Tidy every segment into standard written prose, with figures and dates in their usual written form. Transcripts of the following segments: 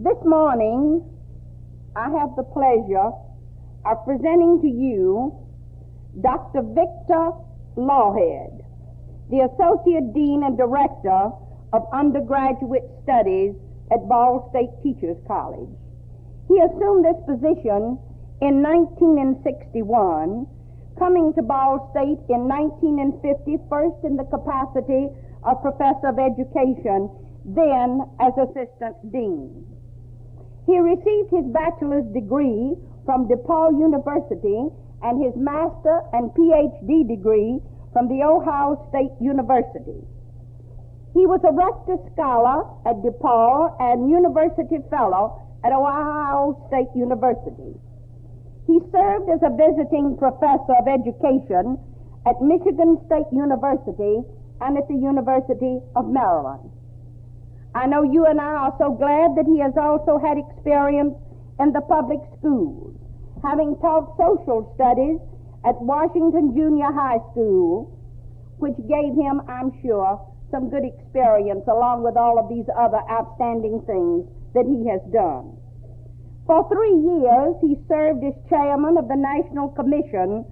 This morning, I have the pleasure of presenting to you Dr. Victor Lawhead, the Associate Dean and Director of Undergraduate Studies at Ball State Teachers College. He assumed this position in 1961, coming to Ball State in 1950, first in the capacity of Professor of Education, then as Assistant Dean. He received his bachelor's degree from DePaul University and his master and PhD degree from the Ohio State University. He was a Rector Scholar at DePaul and University Fellow at Ohio State University. He served as a visiting professor of education at Michigan State University and at the University of Maryland. I know you and I are so glad that he has also had experience in the public schools, having taught social studies at Washington Junior High School, which gave him, I'm sure, some good experience along with all of these other outstanding things that he has done. For 3 years, he served as chairman of the National Commission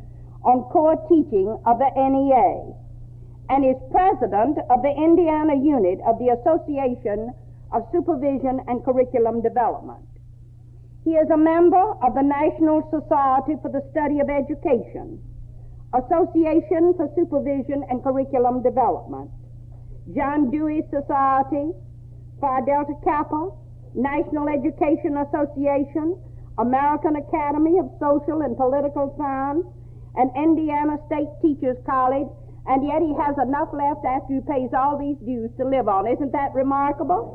on Core Teaching of the NEA and is president of the Indiana unit of the Association of Supervision and Curriculum Development. He is a member of the National Society for the Study of Education, Association for Supervision and Curriculum Development, John Dewey Society, Phi Delta Kappa, National Education Association, American Academy of Social and Political Science, and Indiana State Teachers College, and yet he has enough left after he pays all these dues to live on. Isn't that remarkable?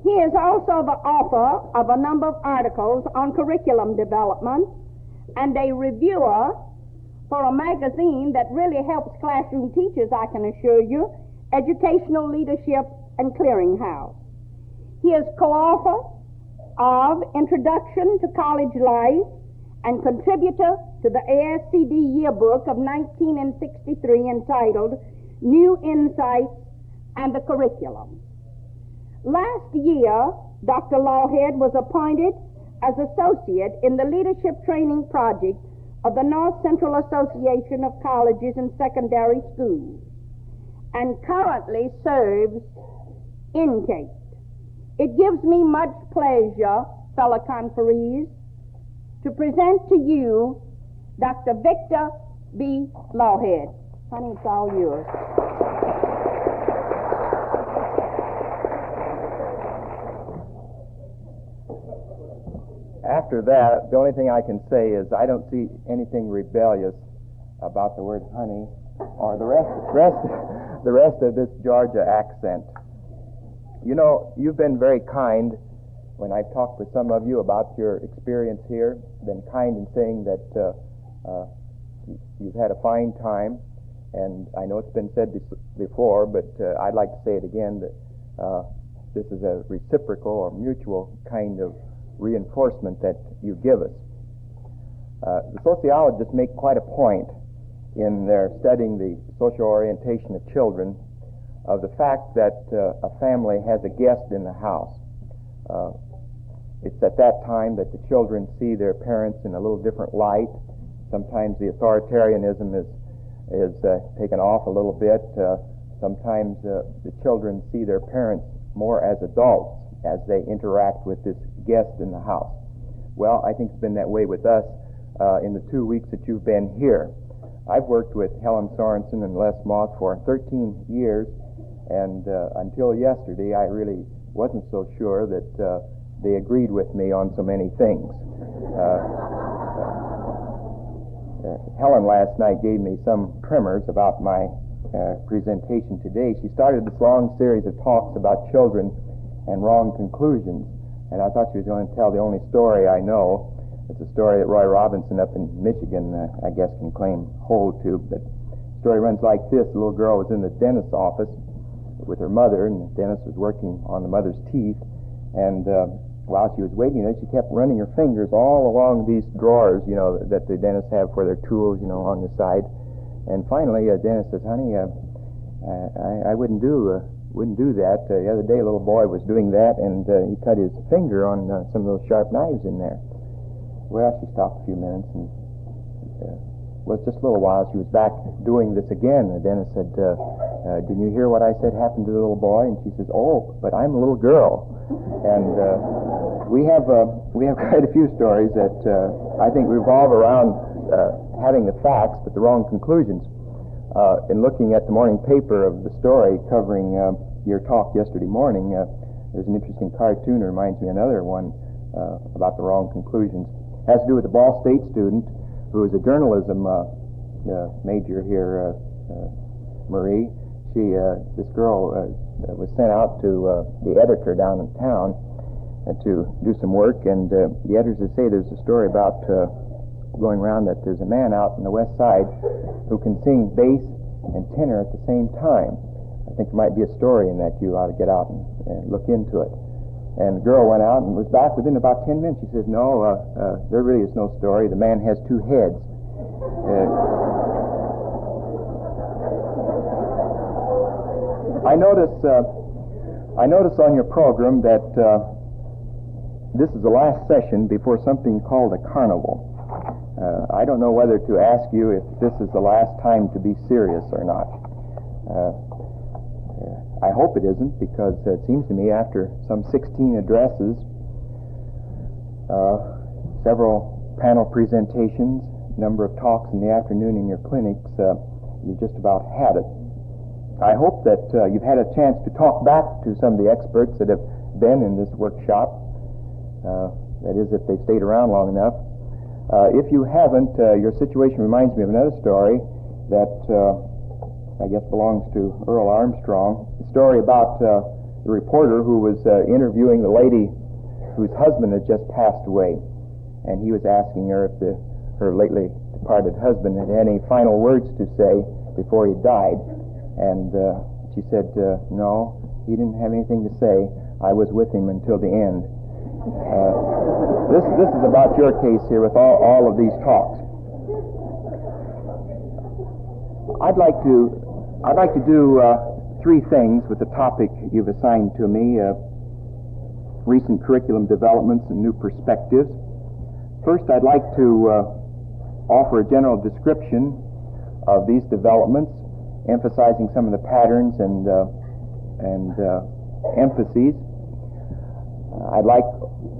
He is also the author of a number of articles on curriculum development and a reviewer for a magazine that really helps classroom teachers, I can assure you, Educational Leadership and Clearinghouse. He is co-author of Introduction to College Life and contributor to the ASCD Yearbook of 1963 entitled New Insights and the Curriculum. Last year, Dr. Lawhead was appointed as associate in the Leadership Training Project of the North Central Association of Colleges and Secondary Schools and currently serves in CATE. It gives me much pleasure, fellow conferees, to present to you Dr. Victor B. Lawhead. Honey, it's all yours. After that, the only thing I can say is I don't see anything rebellious about the word honey or the rest of this Georgia accent. You know, you've been very kind when I've talked with some of you about your experience here, been kind in saying that you've had a fine time, and I know it's been said before, but I'd like to say it again, that this is a reciprocal or mutual kind of reinforcement that you give us. The sociologists make quite a point in their studying the social orientation of children of the fact that a family has a guest in the house. It's at that time that the children see their parents in a little different light. Sometimes the authoritarianism is taken off a little bit. Sometimes the children see their parents more as adults as they interact with this guest in the house. Well, I think it's been that way with us in the 2 weeks that you've been here. I've worked with Helen Sorensen and Les Moss for 13 years, and until yesterday I really wasn't so sure that they agreed with me on so many things. Helen last night gave me some primers about my presentation today. She started this long series of talks about children and wrong conclusions, and I thought she was going to tell the only story I know. It's a story that Roy Robinson up in Michigan, I guess, can claim hold to. But the story runs like this. The little girl was in the dentist's office with her mother, and the dentist was working on the mother's teeth, and while she was waiting there, she kept running her fingers all along these drawers, you know, that the dentists have for their tools, you know, on the side. And finally, the dentist says, "Honey, I wouldn't do wouldn't do that. The other day, a little boy was doing that, and he cut his finger on some of those sharp knives in there. Well, she stopped a few minutes, and was just a little while. She was back doing this again. The dentist said, "Didn't you hear what I said happened to the little boy?" And she says, "Oh, but I'm a little girl." And we have quite a few stories that I think revolve around having the facts but the wrong conclusions. In looking at the morning paper of the story covering your talk yesterday morning, there's an interesting cartoon that reminds me of another one about the wrong conclusions. It has to do with a Ball State student who is a journalism major here, Marie. This girl was sent out to the editor down in town to do some work, and the editors say there's a story about going around that there's a man out on the west side who can sing bass and tenor at the same time. I think there might be a story in that. You ought to get out and look into it. And the girl went out and was back within about 10 minutes. She said, "No, there really is no story. The man has two heads." I notice on your program that this is the last session before something called a carnival. I don't know whether to ask you if this is the last time to be serious or not. I hope it isn't, because it seems to me after some 16 addresses, several panel presentations, number of talks in the afternoon in your clinics, you've just about had it. I hope that you've had a chance to talk back to some of the experts that have been in this workshop. That is, if they've stayed around long enough. If you haven't, your situation reminds me of another story that I guess belongs to Earl Armstrong. A story about the reporter who was interviewing the lady whose husband had just passed away, and he was asking her if her lately departed husband had any final words to say before he died, and she said, "No, he didn't have anything to say. I was with him until the end." This is about your case here with all of these talks. I'd like to do three things with the topic you've assigned to me: recent curriculum developments and new perspectives. First, I'd like to offer a general description of these developments, emphasizing some of the patterns and emphases. I'd like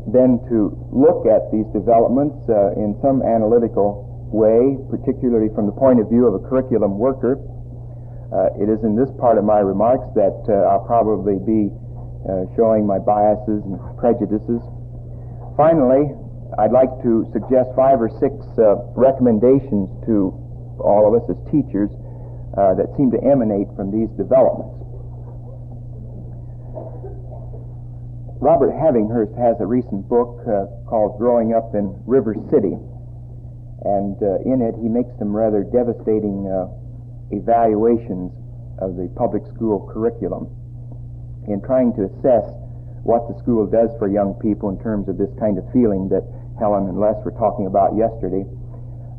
then to look at these developments in some analytical way, particularly from the point of view of a curriculum worker. It is in this part of my remarks that I'll probably be showing my biases and prejudices. Finally, I'd like to suggest 5 or 6 recommendations to all of us as teachers that seem to emanate from these developments. Robert Havinghurst has a recent book called Growing Up in River City, and in it he makes some rather devastating evaluations of the public school curriculum in trying to assess what the school does for young people in terms of this kind of feeling that Helen and Les were talking about yesterday.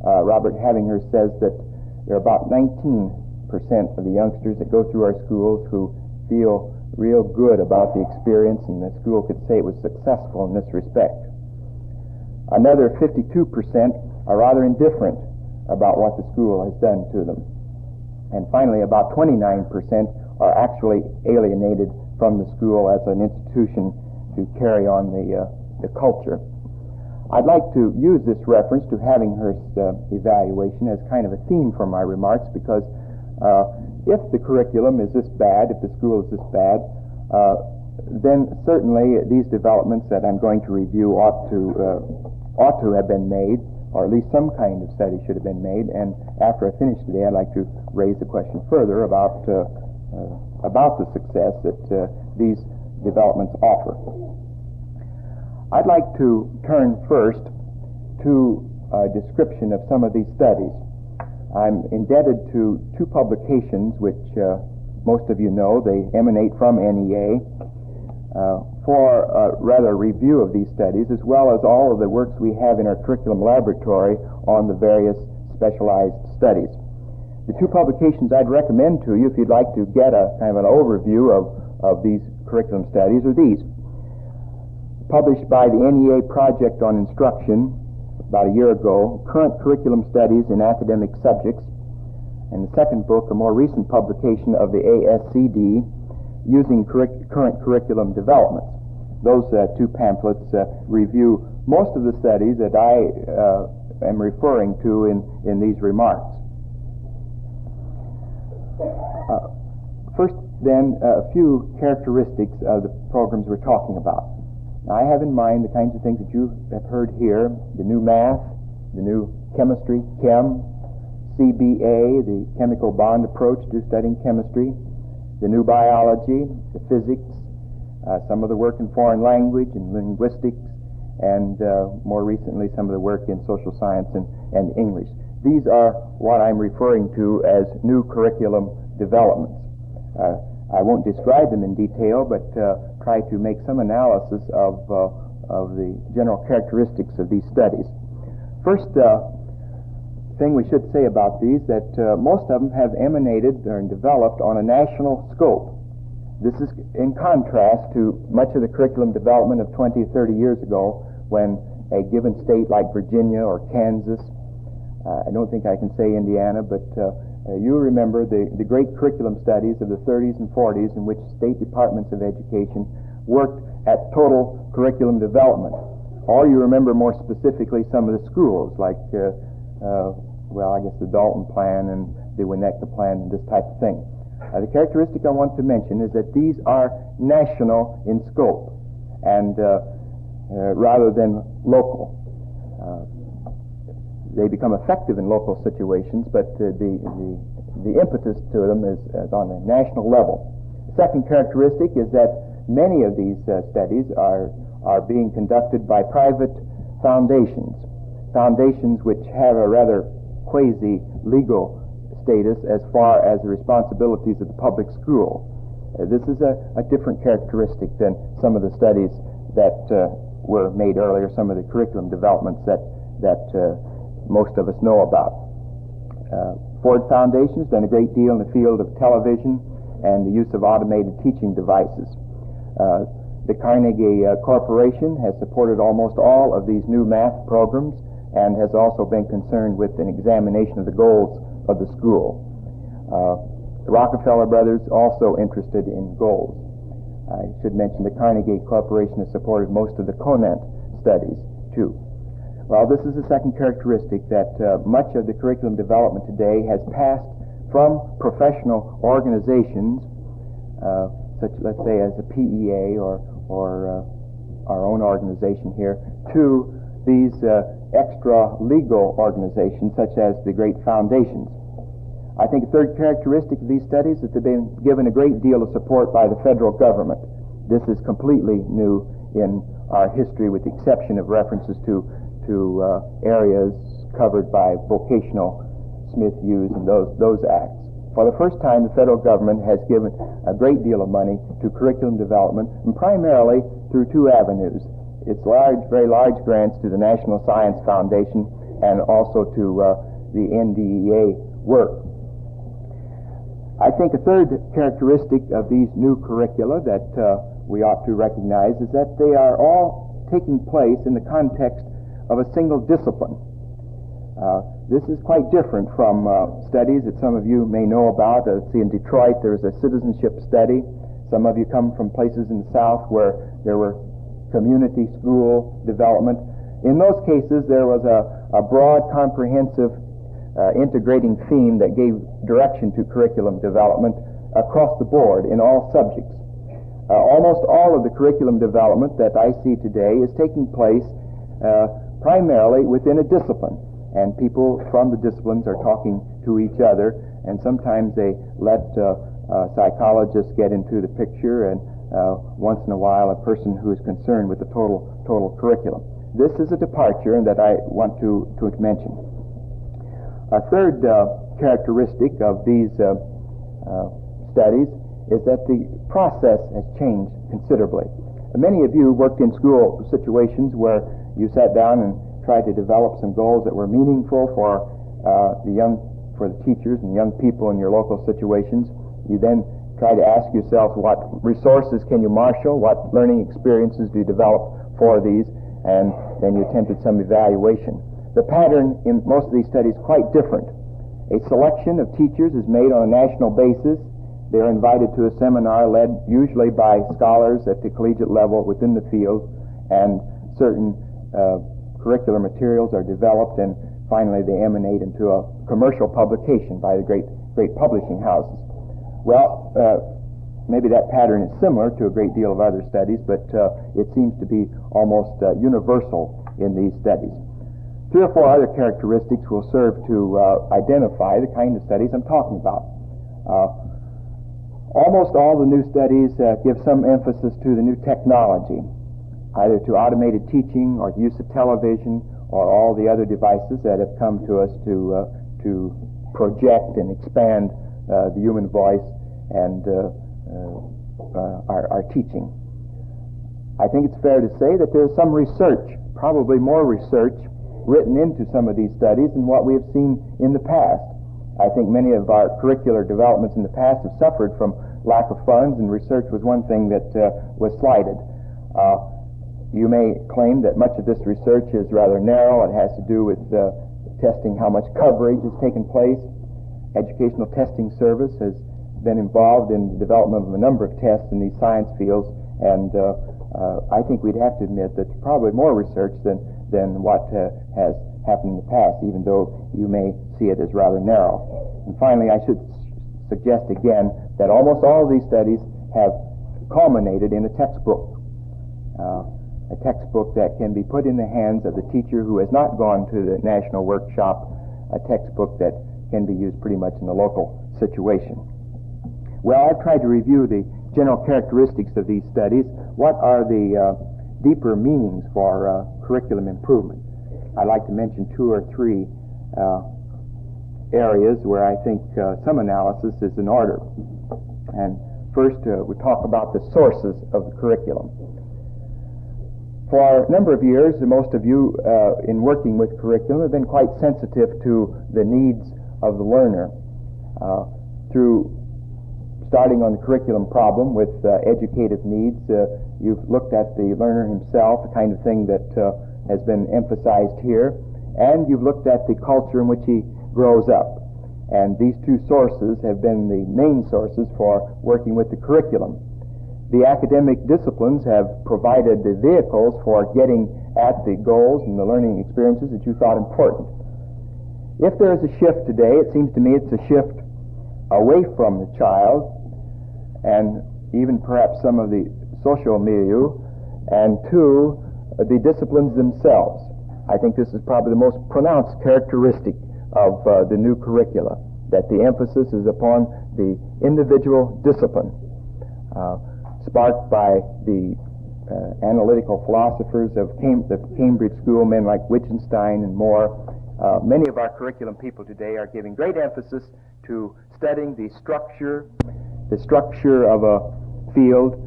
Robert Havinghurst says that there are about 19% of the youngsters that go through our schools who feel real good about the experience, and the school could say it was successful in this respect. Another 52% are rather indifferent about what the school has done to them. And finally, about 29% are actually alienated from the school as an institution to carry on the culture. I'd like to use this reference to Havinghurst's evaluation as kind of a theme for my remarks, because if the curriculum is this bad, if the school is this bad, then certainly these developments that I'm going to review ought to have been made, or at least some kind of study should have been made. And after I finish today, I'd like to raise the question further about the success that these developments offer. I'd like to turn first to a description of some of these studies. I'm indebted to 2 publications which most of you know. They emanate from NEA for a rather review of these studies, as well as all of the works we have in our curriculum laboratory on the various specialized studies. The two publications I'd recommend to you if you'd like to get a kind of an overview of these curriculum studies are these. Published by the NEA Project on Instruction about a year ago, Current Curriculum Studies in Academic Subjects, and the second book, a more recent publication of the ASCD, Using Current Curriculum Developments. Those two pamphlets review most of the studies that I am referring to in these remarks. First, then, a few characteristics of the programs we're talking about. Now, I have in mind the kinds of things that you have heard here: the new math, the new chemistry, chem, CBA, the chemical bond approach to studying chemistry, the new biology, the physics, some of the work in foreign language and linguistics, and more recently some of the work in social science and English. These are what I'm referring to as new curriculum developments. I won't describe them in detail, but try to make some analysis of the general characteristics of these studies. First thing we should say about these, that most of them have emanated and developed on a national scope. This is in contrast to much of the curriculum development of 20 or 30 years ago, when a given state like Virginia or Kansas, I don't think I can say Indiana, but you remember the great curriculum studies of the 30s and 40s in which state departments of education worked at total curriculum development. Or you remember more specifically some of the schools, like, I guess the Dalton Plan and the Winnetka Plan and this type of thing. The characteristic I want to mention is that these are national in scope and rather than local. They become effective in local situations, but the impetus to them is on a national level. The second characteristic is that many of these studies are being conducted by private foundations which have a rather quasi-legal status as far as the responsibilities of the public school. This is a different characteristic than some of the studies that were made earlier, some of the curriculum developments that most of us know about. Ford Foundation has done a great deal in the field of television and the use of automated teaching devices. The Carnegie Corporation has supported almost all of these new math programs and has also been concerned with an examination of the goals of the school. The Rockefeller brothers also interested in goals. I should mention the Carnegie Corporation has supported most of the Conant studies, too. Well, this is the second characteristic, that much of the curriculum development today has passed from professional organizations, such, let's say, as the PEA or our own organization here, to these extra-legal organizations, such as the great foundations. I think a third characteristic of these studies is that they've been given a great deal of support by the federal government. This is completely new in our history, with the exception of references to areas covered by vocational Smith Hughes and those acts. For the first time, the federal government has given a great deal of money to curriculum development, and primarily through two avenues. It's very large grants to the National Science Foundation and also to the NDEA work. I think a third characteristic of these new curricula that we ought to recognize is that they are all taking place in the context of a single discipline. This is quite different from studies that some of you may know about. See, in Detroit, there's a citizenship study. Some of you come from places in the South where there were community school development. In those cases, there was a broad, comprehensive, integrating theme that gave direction to curriculum development across the board in all subjects. Almost all of the curriculum development that I see today is taking place primarily within a discipline, and people from the disciplines are talking to each other, and sometimes they let psychologists get into the picture, and once in a while a person who is concerned with the total curriculum. This is a departure and that I want to mention. A third characteristic of these studies is that the process has changed considerably. Many of you worked in school situations where you sat down and tried to develop some goals that were meaningful for the young for the teachers and young people in your local situations. You then try to ask yourself, what resources can you marshal, what learning experiences do you develop for these, and then you attempted some evaluation. The pattern in most of these studies is quite different. A selection of teachers is made on a national basis. They're invited to a seminar led usually by scholars at the collegiate level within the field, and certain curricular materials are developed, and finally they emanate into a commercial publication by the great publishing houses. Well, maybe that pattern is similar to a great deal of other studies, but it seems to be almost universal in these studies. 3 or 4 other characteristics will serve to identify the kind of studies I'm talking about. Almost all the new studies give some emphasis to the new technology, either to automated teaching or the use of television or all the other devices that have come to us to project and expand the human voice and our teaching. I think it's fair to say that there's some research, probably more research, written into some of these studies than what we have seen in the past. I think many of our curricular developments in the past have suffered from lack of funds, and research was one thing that was slighted. You may claim that much of this research is rather narrow. It has to do with testing how much coverage has taken place. Educational Testing Service has been involved in the development of a number of tests in these science fields, and I think we'd have to admit that there's probably more research than what has happened in the past, even though you may see it as rather narrow. And finally, I should suggest again that almost all of these studies have culminated in a textbook that can be put in the hands of the teacher who has not gone to the national workshop, a textbook that can be used pretty much in the local situation. Well, I've tried to review the general characteristics of these studies. What are the deeper meanings for curriculum improvement? I'd like to mention 2 or 3 areas where I think some analysis is in order. And first, we talk about the sources of the curriculum. For a number of years, most of you in working with curriculum have been quite sensitive to the needs of the learner. Through starting on the curriculum problem with educative needs, you've looked at the learner himself, the kind of thing that has been emphasized here, and you've looked at the culture in which he grows up. And these 2 sources have been the main sources for working with the curriculum. The academic disciplines have provided the vehicles for getting at the goals and the learning experiences that you thought important. If there is a shift today, it seems to me it's a shift away from the child and even perhaps some of the social milieu, and to the disciplines themselves. I think this is probably the most pronounced characteristic of the new curricula, that the emphasis is upon the individual discipline. Sparked by the analytical philosophers of the Cambridge School, men like Wittgenstein and more. Many of our curriculum people today are giving great emphasis to studying the structure of a field,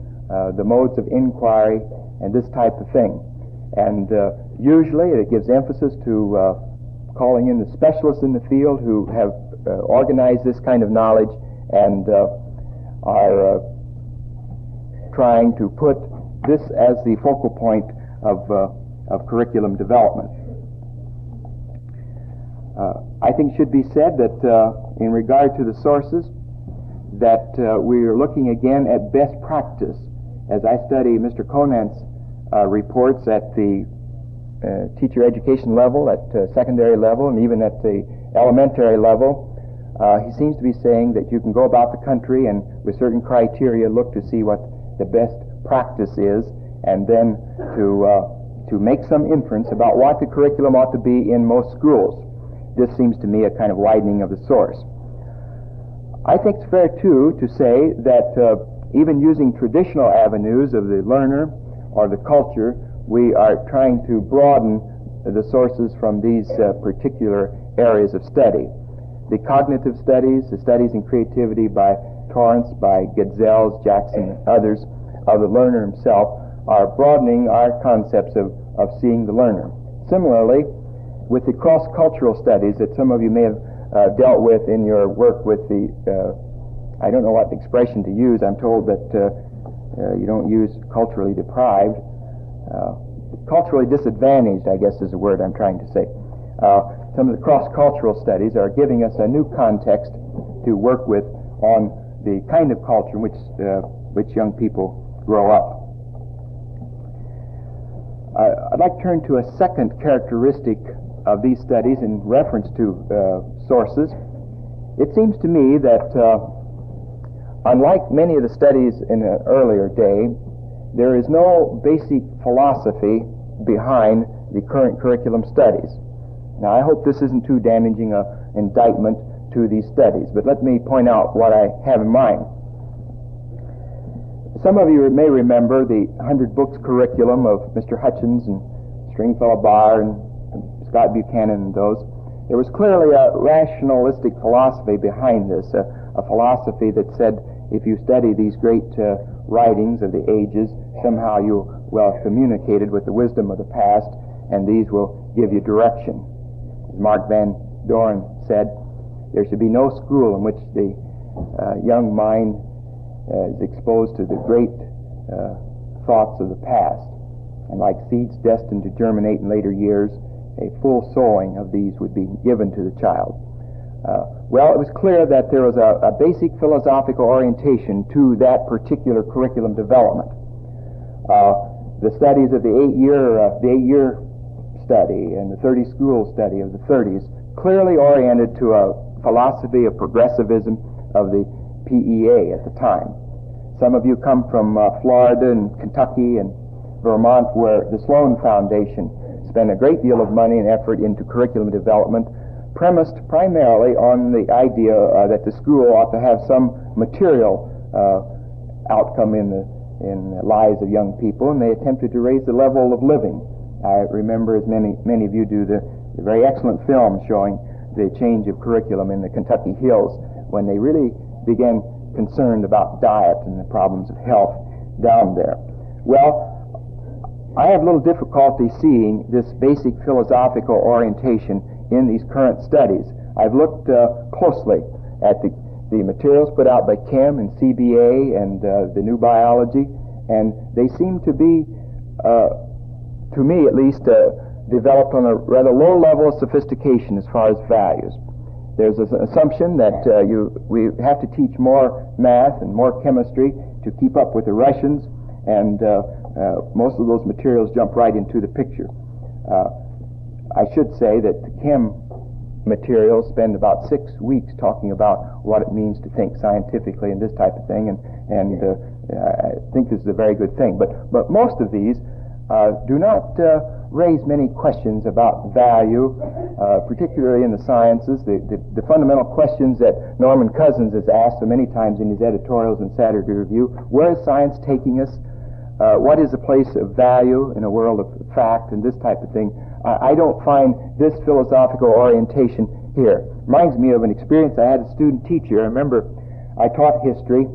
the modes of inquiry, and this type of thing. And usually it gives emphasis to calling in the specialists in the field who have organized this kind of knowledge and are trying to put this as the focal point of curriculum development. I think it should be said that in regard to the sources, that we are looking again at best practice. As I study Mr. Conant's reports at the teacher education level, at secondary level, and even at the elementary level, he seems to be saying that you can go about the country and with certain criteria look to see what the best practice is, and then to make some inference about what the curriculum ought to be in most schools. This seems to me a kind of widening of the source. I think it's fair, too, to say that even using traditional avenues of the learner or the culture, we are trying to broaden the sources from these particular areas of study. The cognitive studies, the studies in creativity by Torrance, by Getzels, Jackson, and others, of the learner himself, are broadening our concepts of seeing the learner. Similarly, with the cross-cultural studies that some of you may have dealt with in your work with the, I don't know what expression to use. I'm told that you don't use culturally deprived. Culturally disadvantaged, I guess, is the word I'm trying to say. Some of the cross-cultural studies are giving us a new context to work with on the kind of culture in which young people grow up. I'd like to turn to a second characteristic of these studies in reference to sources. It seems to me that unlike many of the studies in an earlier day, there is no basic philosophy behind the current curriculum studies. Now, I hope this isn't too damaging an indictment to these studies, but let me point out what I have in mind. Some of you may remember the 100 Books curriculum of Mr. Hutchins and Stringfellow Barr and Scott Buchanan and those. There was clearly a rationalistic philosophy behind this, a philosophy that said if you study these great writings of the ages, somehow you will have communicated with the wisdom of the past, and these will give you direction. As Mark Van Doren said, there should be no school in which the young mind is exposed to the great thoughts of the past. And like seeds destined to germinate in later years, a full sowing of these would be given to the child. Well, it was clear that there was a basic philosophical orientation to that particular curriculum development. The studies of the eight-year study and the 30-school study of the 30s clearly oriented to a philosophy of progressivism of the PEA at the time. Some of you come from Florida and Kentucky and Vermont, where the Sloan Foundation spent a great deal of money and effort into curriculum development, premised primarily on the idea that the school ought to have some material outcome in the lives of young people, and they attempted to raise the level of living. I remember, as many of you do, the very excellent film showing the change of curriculum in the Kentucky Hills when they really began concerned about diet and the problems of health down there. Well, I have little difficulty seeing this basic philosophical orientation in these current studies. I've looked closely at the materials put out by Chem and CBA and the new biology, and they seem to be, to me at least, developed on a rather low level of sophistication as far as values. There's an assumption that we have to teach more math and more chemistry to keep up with the Russians, and most of those materials jump right into the picture. I should say that the Chem materials spend about 6 weeks talking about what it means to think scientifically and this type of thing, and I think this is a very good thing. But most of these do not raise many questions about value, particularly in the sciences. The fundamental questions that Norman Cousins has asked so many times in his editorials in Saturday Review: where is science taking us? What is the place of value in a world of fact and this type of thing? I don't find this philosophical orientation here. Reminds me of an experience I had as a student teacher. I remember I taught history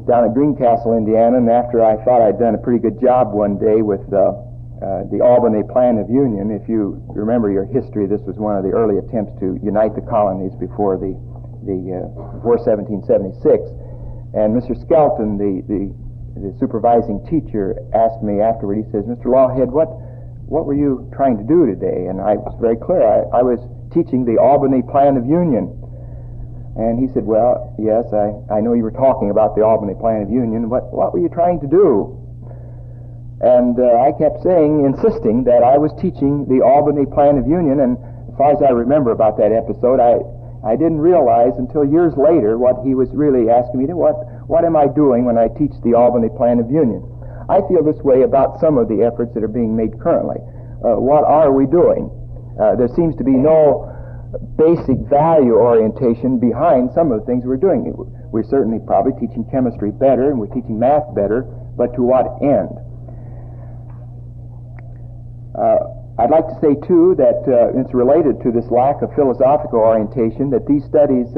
down at Greencastle, Indiana, and after I thought I'd done a pretty good job one day with the Albany Plan of Union. If you remember your history, this was one of the early attempts to unite the colonies before 1776. And Mr. Skelton, the supervising teacher, asked me afterward. He says, "Mr. Lawhead, what were you trying to do today?" And I was very clear. I was teaching the Albany Plan of Union. And he said, "Well, yes, I know you were talking about the Albany Plan of Union. What were you trying to do?" And I kept insisting that I was teaching the Albany Plan of Union. And as far as I remember about that episode, I didn't realize until years later what he was really asking me to. What am I doing when I teach the Albany Plan of Union? I feel this way about some of the efforts that are being made currently. What are we doing? There seems to be no basic value orientation behind some of the things we're doing. We're certainly probably teaching chemistry better and we're teaching math better, but to what end? I'd like to say, too, that it's related to this lack of philosophical orientation that these studies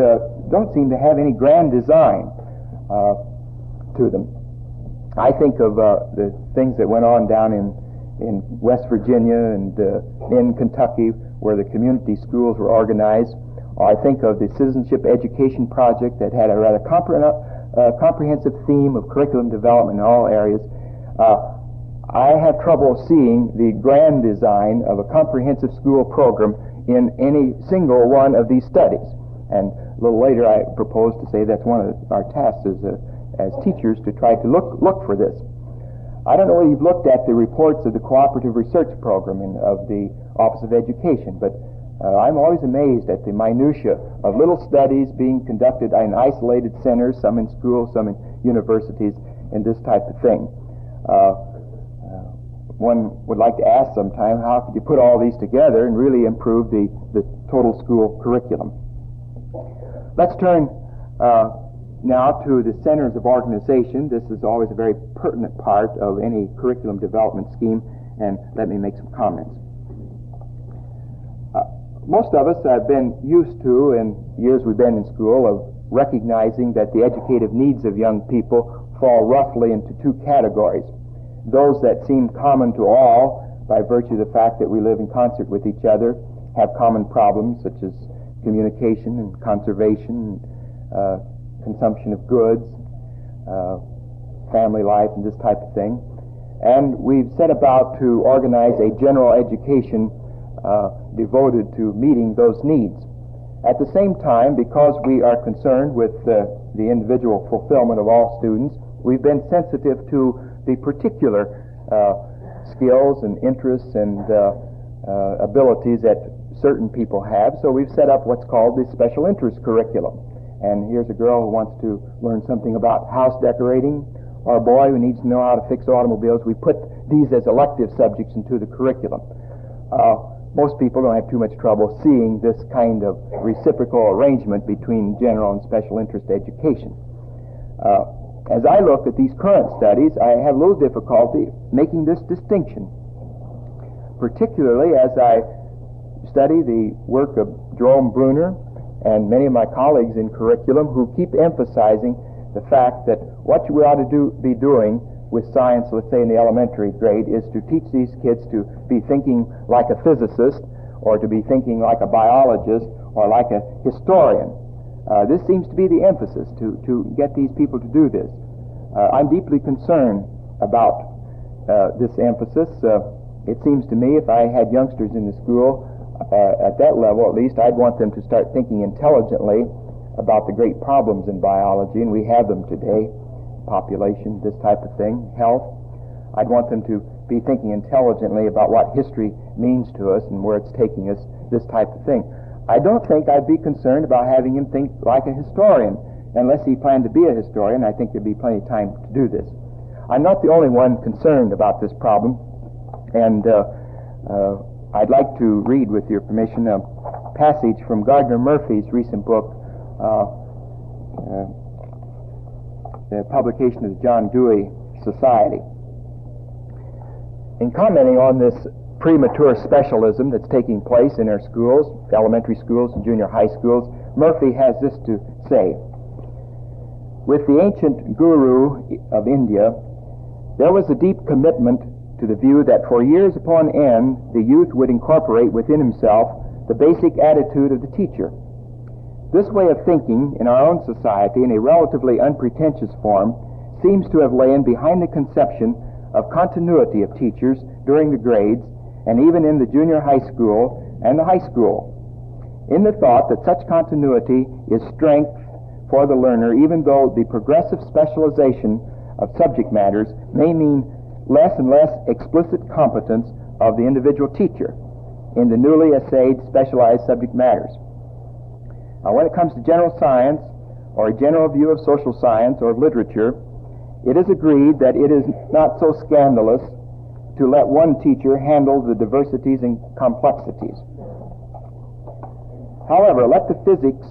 don't seem to have any grand design to them. I think of the things that went on down in West Virginia and in Kentucky, where the community schools were organized, or I think of the Citizenship Education Project that had a rather comprehensive theme of curriculum development in all areas. I have trouble seeing the grand design of a comprehensive school program in any single one of these studies. And a little later I propose to say that's one of our tasks as teachers to try to look for this. I don't know whether you've looked at the reports of the Cooperative Research Program of the Office of Education, but I'm always amazed at the minutiae of little studies being conducted in isolated centers, some in schools, some in universities, and this type of thing. One would like to ask sometime, how could you put all these together and really improve the total school curriculum? Let's turn now to the centers of organization. This is always a very pertinent part of any curriculum development scheme, and let me make some comments. Most of us have been used to, in years we've been in school, of recognizing that the educative needs of young people fall roughly into two categories. Those that seem common to all by virtue of the fact that we live in concert with each other, have common problems such as communication and conservation, consumption of goods, family life, and this type of thing. And we've set about to organize a general education devoted to meeting those needs. At the same time, because we are concerned with the individual fulfillment of all students, we've been sensitive to the particular skills and interests and abilities that certain people have. So we've set up what's called the special interest curriculum. And here's a girl who wants to learn something about house decorating, or a boy who needs to know how to fix automobiles. We put these as elective subjects into the curriculum. Most people don't have too much trouble seeing this kind of reciprocal arrangement between general and special interest education. As I look at these current studies, I have a little difficulty making this distinction, particularly as I study the work of Jerome Bruner and many of my colleagues in curriculum who keep emphasizing the fact that what we ought to be doing with science, let's say in the elementary grade, is to teach these kids to be thinking like a physicist, or to be thinking like a biologist, or like a historian. This seems to be the emphasis, to get these people to do this. I'm deeply concerned about this emphasis. It seems to me if I had youngsters in the school, at that level at least, I'd want them to start thinking intelligently about the great problems in biology, and we have them today: population, this type of thing, health. I'd want them to be thinking intelligently about what history means to us and where it's taking us, this type of thing. I don't think I'd be concerned about having him think like a historian, unless he planned to be a historian. I think there'd be plenty of time to do this. I'm not the only one concerned about this problem, and I'd like to read, with your permission, a passage from Gardner Murphy's recent book, the publication of the John Dewey Society. In commenting on this premature specialism that's taking place in our schools, elementary schools and junior high schools, Murphy has this to say: with the ancient guru of India, there was a deep commitment to the view that for years upon end the youth would incorporate within himself the basic attitude of the teacher. This way of thinking in our own society, in a relatively unpretentious form, seems to have lain behind the conception of continuity of teachers during the grades, and even in the junior high school and the high school, in the thought that such continuity is strength for the learner, even though the progressive specialization of subject matters may mean less and less explicit competence of the individual teacher in the newly essayed specialized subject matters. Now, when it comes to general science, or a general view of social science or of literature, it is agreed that it is not so scandalous to let one teacher handle the diversities and complexities. However, let the physics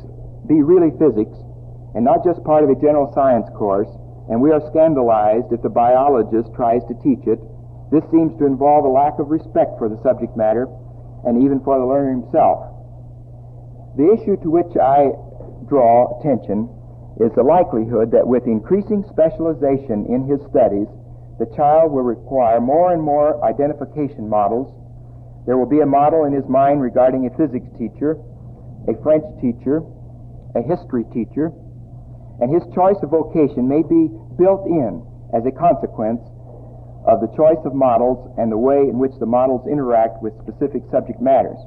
be really physics and not just part of a general science course, and we are scandalized if the biologist tries to teach it. This seems to involve a lack of respect for the subject matter and even for the learner himself. The issue to which I draw attention is the likelihood that with increasing specialization in his studies, the child will require more and more identification models. There will be a model in his mind regarding a physics teacher, a French teacher, a history teacher, and his choice of vocation may be built in as a consequence of the choice of models and the way in which the models interact with specific subject matters.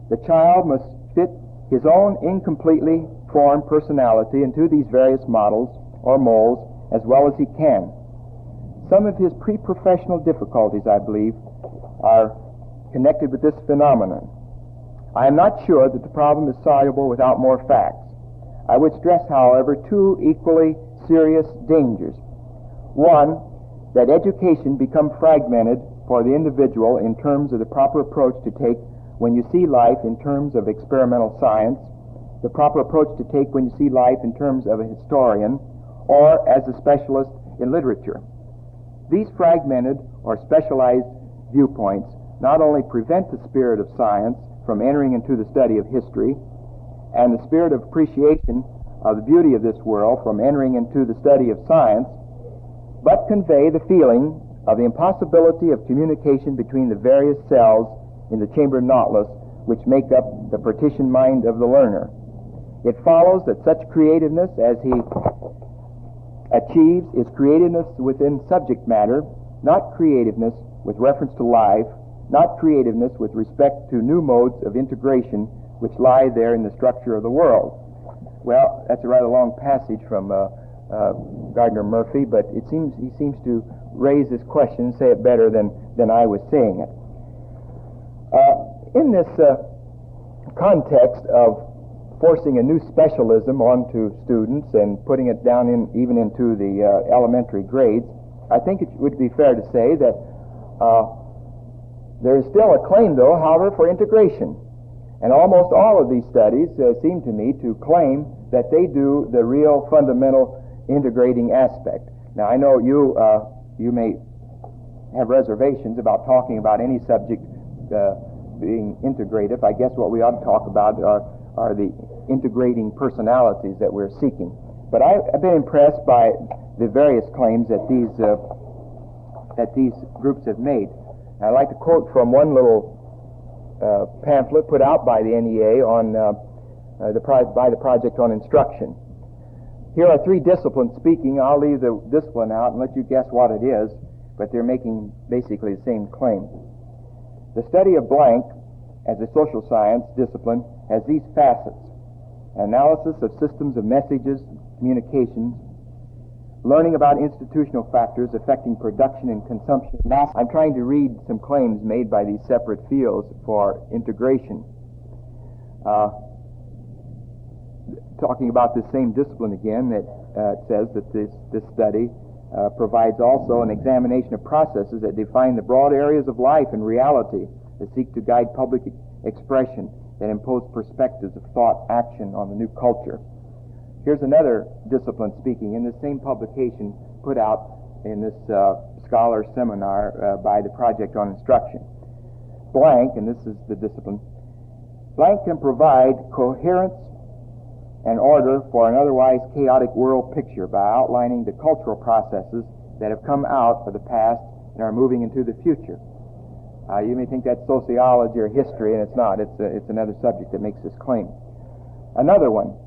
The child must fit his own incompletely formed personality into these various models or molds as well as he can. Some of his pre-professional difficulties, I believe, are connected with this phenomenon. I am not sure that the problem is soluble without more facts. I would stress, however, two equally serious dangers. One, that education become fragmented for the individual in terms of the proper approach to take when you see life in terms of experimental science, the proper approach to take when you see life in terms of a historian, or as a specialist in literature. These fragmented or specialized viewpoints not only prevent the spirit of science from entering into the study of history, and the spirit of appreciation of the beauty of this world from entering into the study of science, but convey the feeling of the impossibility of communication between the various cells in the chamber nautilus which make up the partitioned mind of the learner. It follows that such creativeness as he achieves is creativeness within subject matter, not creativeness with reference to life, not creativeness with respect to new modes of integration which lie there in the structure of the world. Well, that's a rather long passage from Gardner Murphy, but he seems to raise this question and say it better than I was saying it. In this context of forcing a new specialism onto students and putting it down even into the elementary grades, I think it would be fair to say that there is still a claim, though, however, for integration. And almost all of these studies seem to me to claim that they do the real fundamental integrating aspect. Now, I know you may have reservations about talking about any subject being integrative. I guess what we ought to talk about are the integrating personalities that we're seeking. But I've been impressed by the various claims that these groups have made. I'd like to quote from one little pamphlet put out by the NEA on by the Project on Instruction. Here are three disciplines speaking. I'll leave the discipline out and let you guess what it is, but they're making basically the same claim. The study of blank as a social science discipline has these facets: analysis of systems of messages, communications, learning about institutional factors affecting production and consumption. I'm trying to read some claims made by these separate fields for integration. Talking about this same discipline again, that says that this study provides also an examination of processes that define the broad areas of life and reality, that seek to guide public expression, that impose perspectives of thought, action on the new culture. Here's another discipline speaking in the same publication put out in this scholar seminar by the Project on Instruction. Blank, and this is the discipline, blank can provide coherence and order for an otherwise chaotic world picture by outlining the cultural processes that have come out of the past and are moving into the future. You may think that's sociology or history, and it's not. It's another subject that makes this claim. Another one.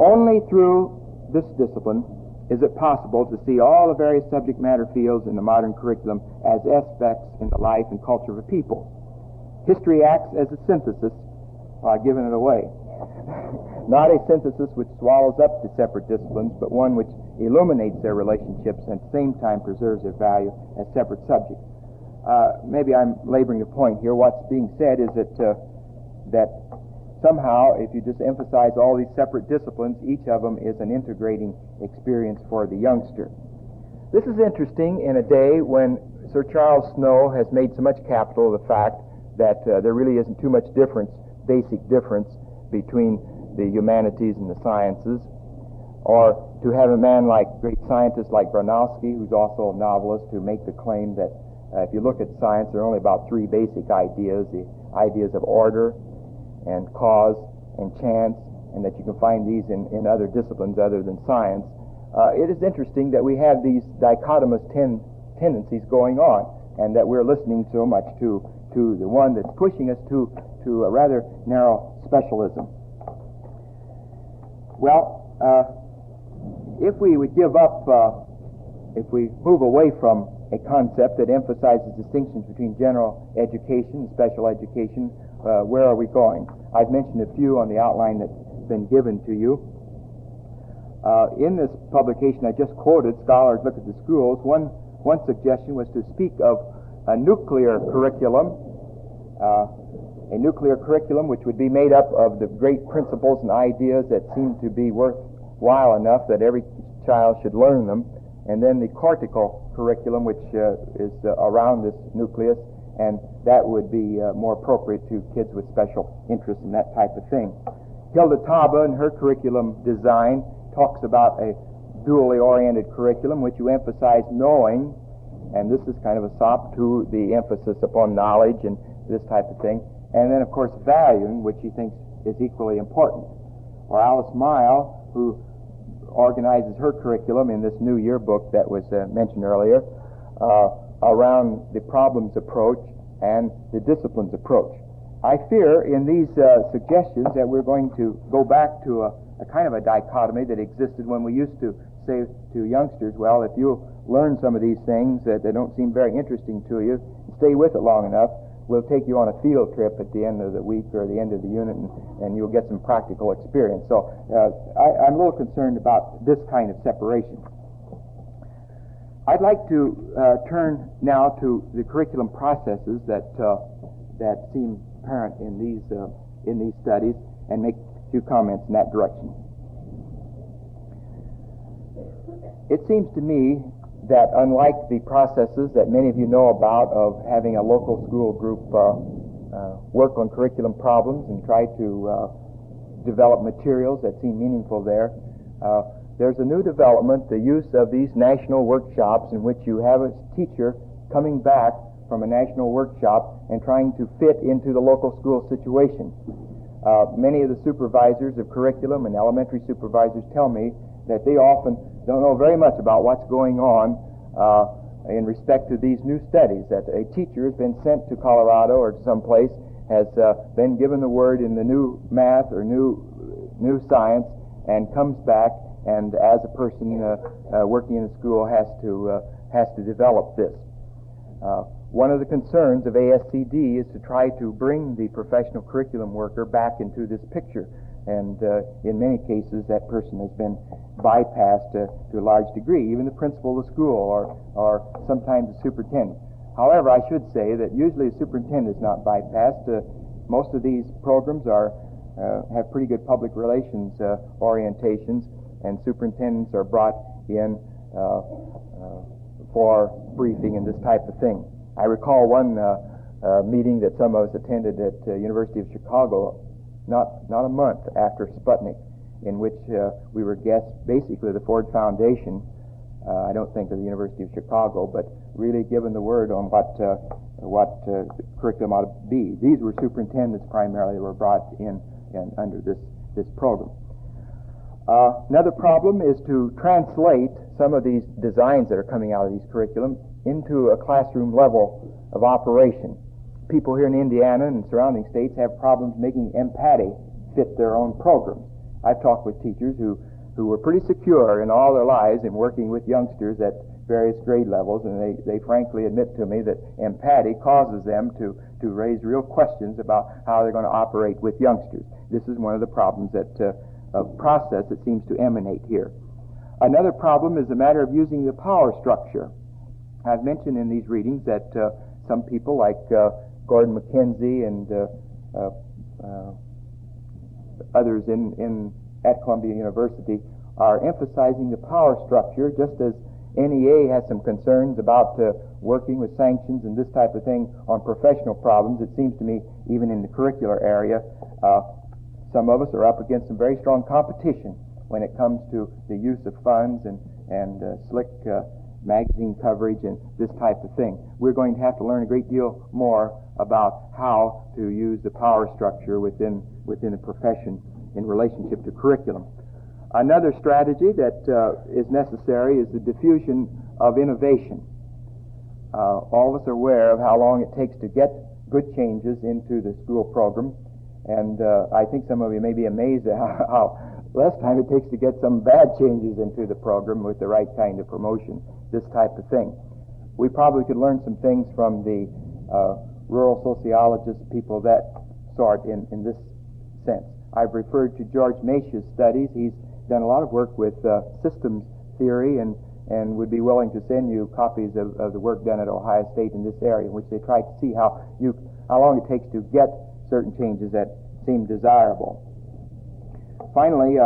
Only through this discipline is it possible to see all the various subject matter fields in the modern curriculum as aspects in the life and culture of a people. History acts as a synthesis, giving it away. Not a synthesis which swallows up the separate disciplines, but one which illuminates their relationships and at the same time preserves their value as separate subjects. Maybe I'm laboring the point here. What's being said is that somehow, if you just emphasize all these separate disciplines, each of them is an integrating experience for the youngster. This is interesting in a day when Sir Charles Snow has made so much capital of the fact that there really isn't too much basic difference between the humanities and the sciences, or to have a man like great scientists like Bronowski, who's also a novelist, who make the claim that if you look at science, there are only about three basic ideas: the ideas of order and cause and chance, and that you can find these in other disciplines other than science. It is interesting that we have these dichotomous tendencies going on, and that we're listening so much to the one that's pushing us to a rather narrow specialism. Well, if we would give up, if we move away from a concept that emphasizes distinctions between general education and special education, where are we going? I've mentioned a few on the outline that's been given to you. In this publication I just quoted, Scholars Look at the Schools, one suggestion was to speak of a nuclear curriculum, which would be made up of the great principles and ideas that seem to be worthwhile enough that every child should learn them, and then the cortical curriculum, which is around this nucleus, and that would be more appropriate to kids with special interests and that type of thing. Hilda Taba, in her curriculum design, talks about a dually oriented curriculum, which you emphasize knowing, and this is kind of a sop to the emphasis upon knowledge and this type of thing, and then, of course, valuing, which he thinks is equally important. Or Alice Mile, who organizes her curriculum in this new yearbook that was mentioned earlier, around the problems approach and the disciplines approach. I fear in these suggestions that we're going to go back to a kind of a dichotomy that existed when we used to say to youngsters, well, if you learn some of these things that don't seem very interesting to you, stay with it long enough, we'll take you on a field trip at the end of the week or the end of the unit, and you'll get some practical experience. So I'm a little concerned about this kind of separation. I'd like to turn now to the curriculum processes that seem apparent in these studies and make a few comments in that direction. It seems to me that unlike the processes that many of you know about of having a local school group work on curriculum problems and try to develop materials that seem meaningful there, there's a new development, the use of these national workshops in which you have a teacher coming back from a national workshop and trying to fit into the local school situation. Many of the supervisors of curriculum and elementary supervisors tell me that they often don't know very much about what's going on in respect to these new studies, that a teacher has been sent to Colorado or to someplace, has been given the word in the new math or new science, and comes back, and as a person working in the school has to develop this. One of the concerns of ASCD is to try to bring the professional curriculum worker back into this picture. And in many cases, that person has been bypassed to a large degree, even the principal of the school or sometimes the superintendent. However, I should say that usually the superintendent is not bypassed. Most of these programs have pretty good public relations orientations, and superintendents are brought in for briefing and this type of thing. I recall one meeting that some of us attended at University of Chicago not a month after Sputnik, in which we were guests, basically the Ford Foundation, I don't think of the University of Chicago, but really given the word on what curriculum ought to be. These were superintendents primarily that were brought in under this program. Another problem is to translate some of these designs that are coming out of these curriculum into a classroom level of operation. People here in Indiana and surrounding states have problems making MPATI fit their own programs. I've talked with teachers who were pretty secure in all their lives in working with youngsters at various grade levels, and they frankly admit to me that MPATI causes them to raise real questions about how they're going to operate with youngsters. This is one of the problems of process that seems to emanate here. Another problem is the matter of using the power structure. I've mentioned in these readings that some people like Gordon McKenzie and others at Columbia University are emphasizing the power structure, just as NEA has some concerns about working with sanctions and this type of thing on professional problems. It seems to me, even in the curricular area, some of us are up against some very strong competition when it comes to the use of funds and slick magazine coverage and this type of thing. We're going to have to learn a great deal more about how to use the power structure within the profession in relationship to curriculum. Another strategy that is necessary is the diffusion of innovation. All of us are aware of how long it takes to get good changes into the school program, and I think some of you may be amazed at how less time it takes to get some bad changes into the program with the right kind of promotion, this type of thing. We probably could learn some things from the rural sociologists, people of that sort in this sense. I've referred to George Macia's studies. He's done a lot of work with systems theory and would be willing to send you copies of the work done at Ohio State in this area, in which they try to see how long it takes to get certain changes that seem desirable. Finally,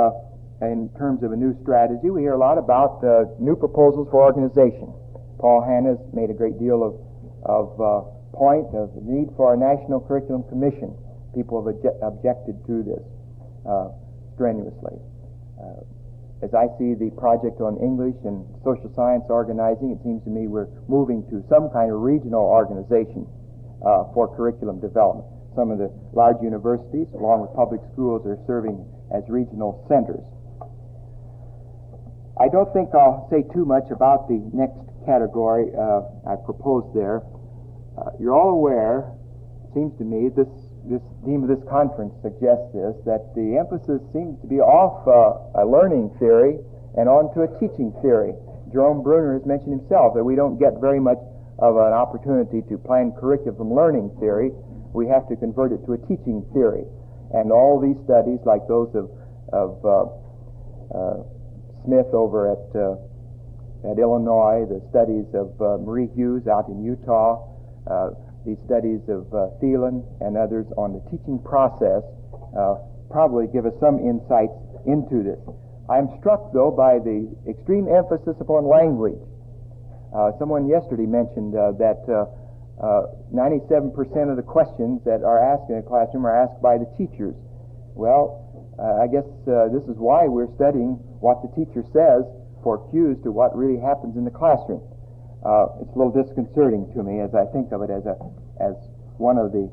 in terms of a new strategy, we hear a lot about new proposals for organization. Paul Hanna's made a great deal of point of the need for a national curriculum commission. People have objected to this strenuously. As I see the project on English and social science organizing, it seems to me we're moving to some kind of regional organization for curriculum development. Some of the large universities, along with public schools, are serving as regional centers. I don't think I'll say too much about the next category I proposed there. You're all aware, it seems to me, this theme of this conference suggests this, that the emphasis seems to be off a learning theory and onto a teaching theory. Jerome Bruner has mentioned himself that we don't get very much of an opportunity to plan curriculum learning theory. We have to convert it to a teaching theory. And all these studies, like those of Smith over at Illinois, the studies of Marie Hughes out in Utah, these studies of Thielen and others on the teaching process probably give us some insights into this. I'm struck, though, by the extreme emphasis upon language. Someone yesterday mentioned that 97% of the questions that are asked in a classroom are asked by the teachers. Well, I guess this is why we're studying what the teacher says for cues to what really happens in the classroom. It's a little disconcerting to me as I think of it as one of the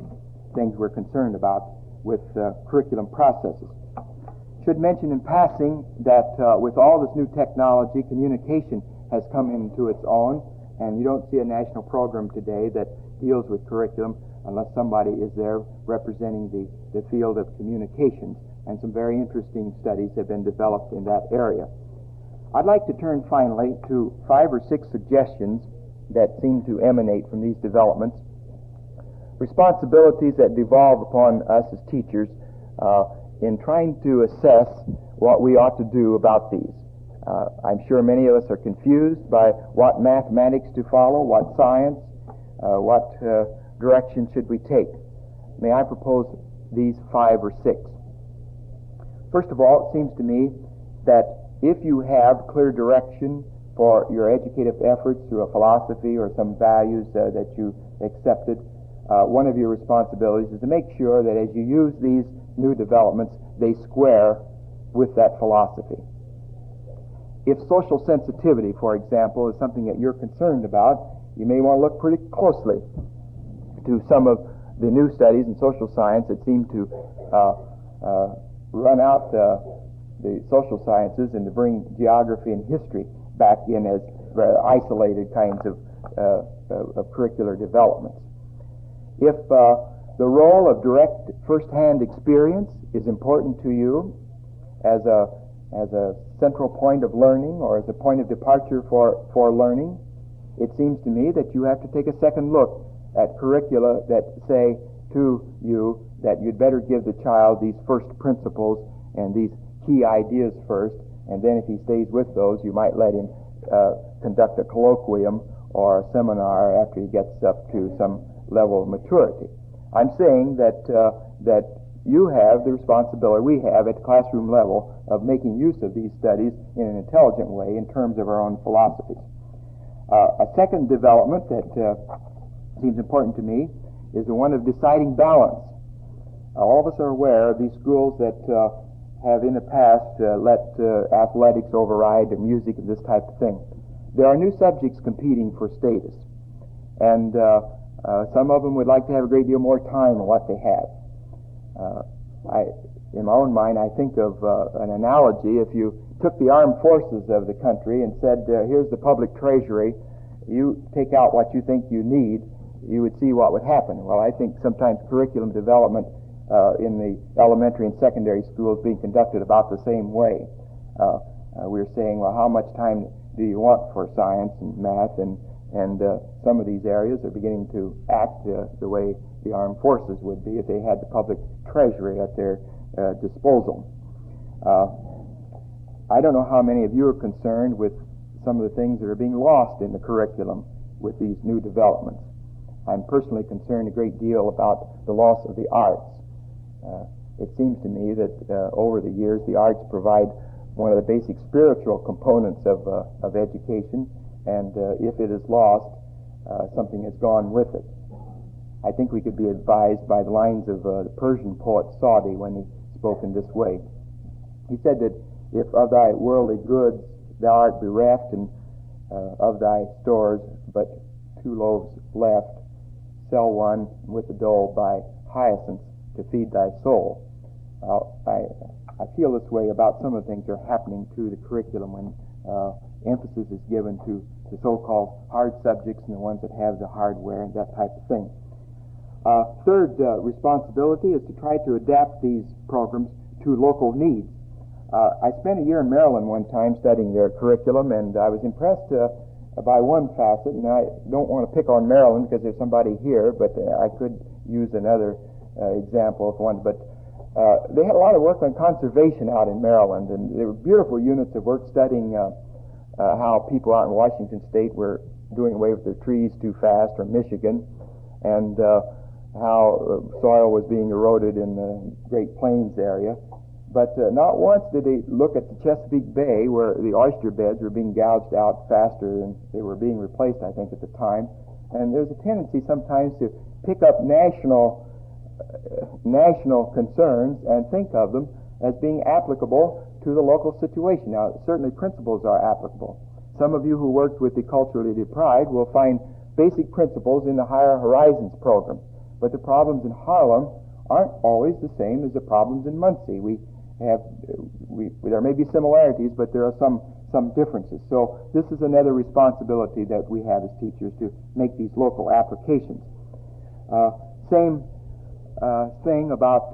things we're concerned about with curriculum processes. Should mention in passing that with all this new technology, communication has come into its own, and you don't see a national program today that deals with curriculum unless somebody is there representing the field of communications, and some very interesting studies have been developed in that area. I'd like to turn finally to 5 or 6 suggestions that seem to emanate from these developments. Responsibilities that devolve upon us as teachers in trying to assess what we ought to do about these. I'm sure many of us are confused by what mathematics to follow, what science, what direction should we take. May I propose these 5 or 6? First of all, it seems to me that if you have clear direction for your educative efforts through a philosophy or some values that you accepted, one of your responsibilities is to make sure that as you use these new developments, they square with that philosophy. If social sensitivity, for example, is something that you're concerned about, you may want to look pretty closely to some of the new studies in social science that seem to run out the social sciences and to bring geography and history back in as isolated kinds of curricular developments. If the role of direct first-hand experience is important to you as a central point of learning or as a point of departure for learning, it seems to me that you have to take a second look at curricula that say to you that you'd better give the child these first principles and these key ideas first, and then if he stays with those, you might let him conduct a colloquium or a seminar after he gets up to some level of maturity. I'm saying that you have the responsibility, we have at the classroom level, of making use of these studies in an intelligent way in terms of our own philosophies. A second development that seems important to me is the one of deciding balance. All of us are aware of these schools that have in the past let athletics override the music and this type of thing. There are new subjects competing for status, and some of them would like to have a great deal more time than what they have. In my own mind, I think of an analogy. If you took the armed forces of the country and said, here's the public treasury, you take out what you think you need, you would see what would happen. Well, I think sometimes curriculum development in the elementary and secondary schools being conducted about the same way. We're saying, well, how much time do you want for science and math? And some of these areas are beginning to act the way the armed forces would be if they had the public treasury at their disposal. I don't know how many of you are concerned with some of the things that are being lost in the curriculum with these new developments. I'm personally concerned a great deal about the loss of the arts. It seems to me that over the years the arts provide one of the basic spiritual components of education, and if it is lost, something has gone with it. I think we could be advised by the lines of the Persian poet Saadi when he spoke in this way. He said that if of thy worldly goods thou art bereft, and of thy stores but 2 loaves left, sell one with the dole buy hyacinths to feed thy soul. I feel this way about some of the things that are happening to the curriculum when emphasis is given to the so-called hard subjects and the ones that have the hardware and that type of thing. Third responsibility is to try to adapt these programs to local needs. I spent a year in Maryland one time studying their curriculum, and I was impressed by one facet, and I don't want to pick on Maryland because there's somebody here, but I could use another example of one. But they had a lot of work on conservation out in Maryland, and there were beautiful units of work studying how people out in Washington State were doing away with their trees too fast, or Michigan, and how soil was being eroded in the Great Plains area. But not once did they look at the Chesapeake Bay, where the oyster beds were being gouged out faster than they were being replaced, I think, at the time. And there's a tendency sometimes to pick up national concerns and think of them as being applicable to the local situation. Now, certainly principles are applicable. Some of you who worked with the culturally deprived will find basic principles in the Higher Horizons program. But the problems in Harlem aren't always the same as the problems in Muncie. There may be similarities, but there are some differences. So this is another responsibility that we have as teachers, to make these local applications. Same thing about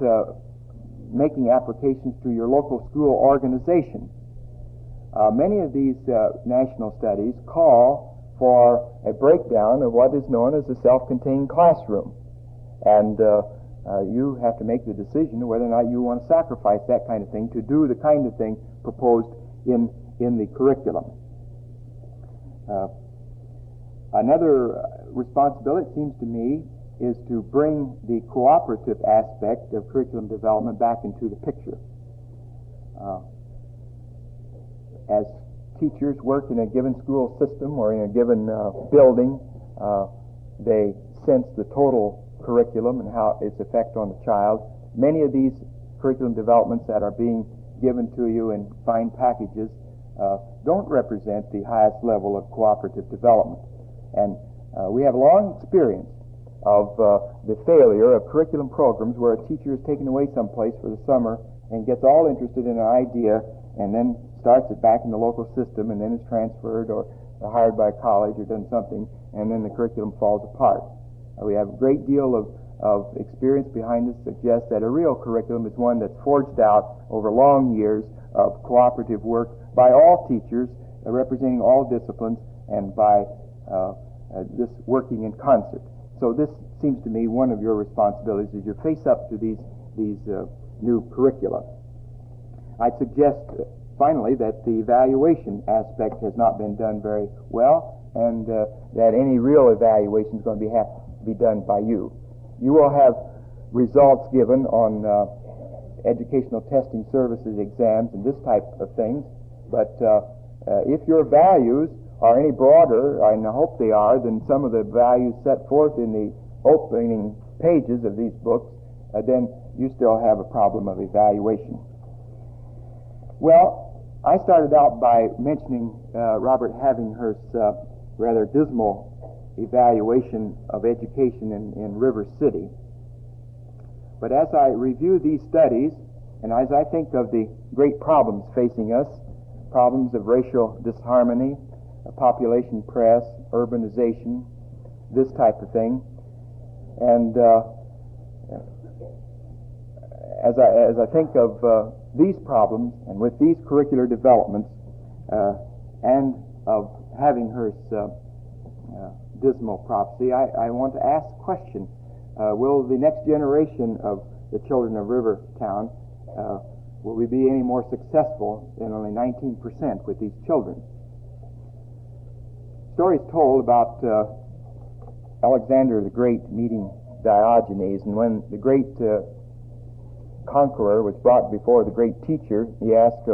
making applications to your local school organization. Many of these national studies call for a breakdown of what is known as the self-contained classroom. And you have to make the decision whether or not you want to sacrifice that kind of thing to do the kind of thing proposed in the curriculum. Another responsibility, it seems to me, is to bring the cooperative aspect of curriculum development back into the picture. As teachers work in a given school system or in a given building, they sense the total curriculum and how its effect on the child. Many of these curriculum developments that are being given to you in fine packages don't represent the highest level of cooperative development. And we have long experience of the failure of curriculum programs where a teacher is taken away someplace for the summer and gets all interested in an idea and then starts it back in the local system and then is transferred or hired by a college or done something, and then the curriculum falls apart. We have a great deal of experience behind this that suggests that a real curriculum is one that's forged out over long years of cooperative work by all teachers representing all disciplines and by this working in concert. So this seems to me one of your responsibilities as you face up to these new curricula. I suggest finally that the evaluation aspect has not been done very well, and that any real evaluation is going to have to be done by you. You will have results given on educational testing services exams and this type of things, but if your values are any broader, and I hope they are, than some of the values set forth in the opening pages of these books, then you still have a problem of evaluation. Well, I started out by mentioning Robert Havinghurst's rather dismal evaluation of education in River City. But as I review these studies, and as I think of the great problems facing us, problems of racial disharmony, population press, urbanization, this type of thing, and as I think of these problems, and with these curricular developments, and of having her dismal prophecy, I want to ask a question. Will the next generation of the children of Rivertown, will we be any more successful than only 19% with these children? Stories told about Alexander the Great meeting Diogenes, and when the great conqueror was brought before the great teacher, he asked,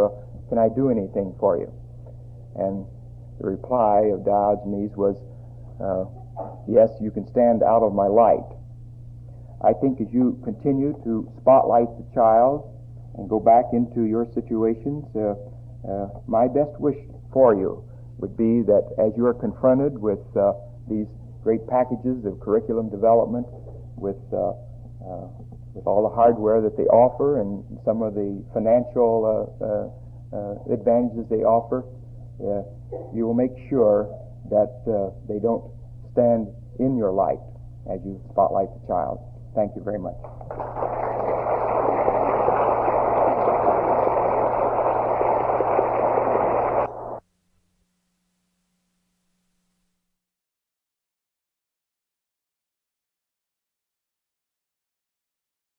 can I do anything for you? And the reply of Diogenes was, yes, you can stand out of my light. I think as you continue to spotlight the child and go back into your situations, my best wish for you would be that as you are confronted with these great packages of curriculum development, with all the hardware that they offer and some of the financial advantages they offer, you will make sure that they don't stand in your light as you spotlight the child. Thank you very much.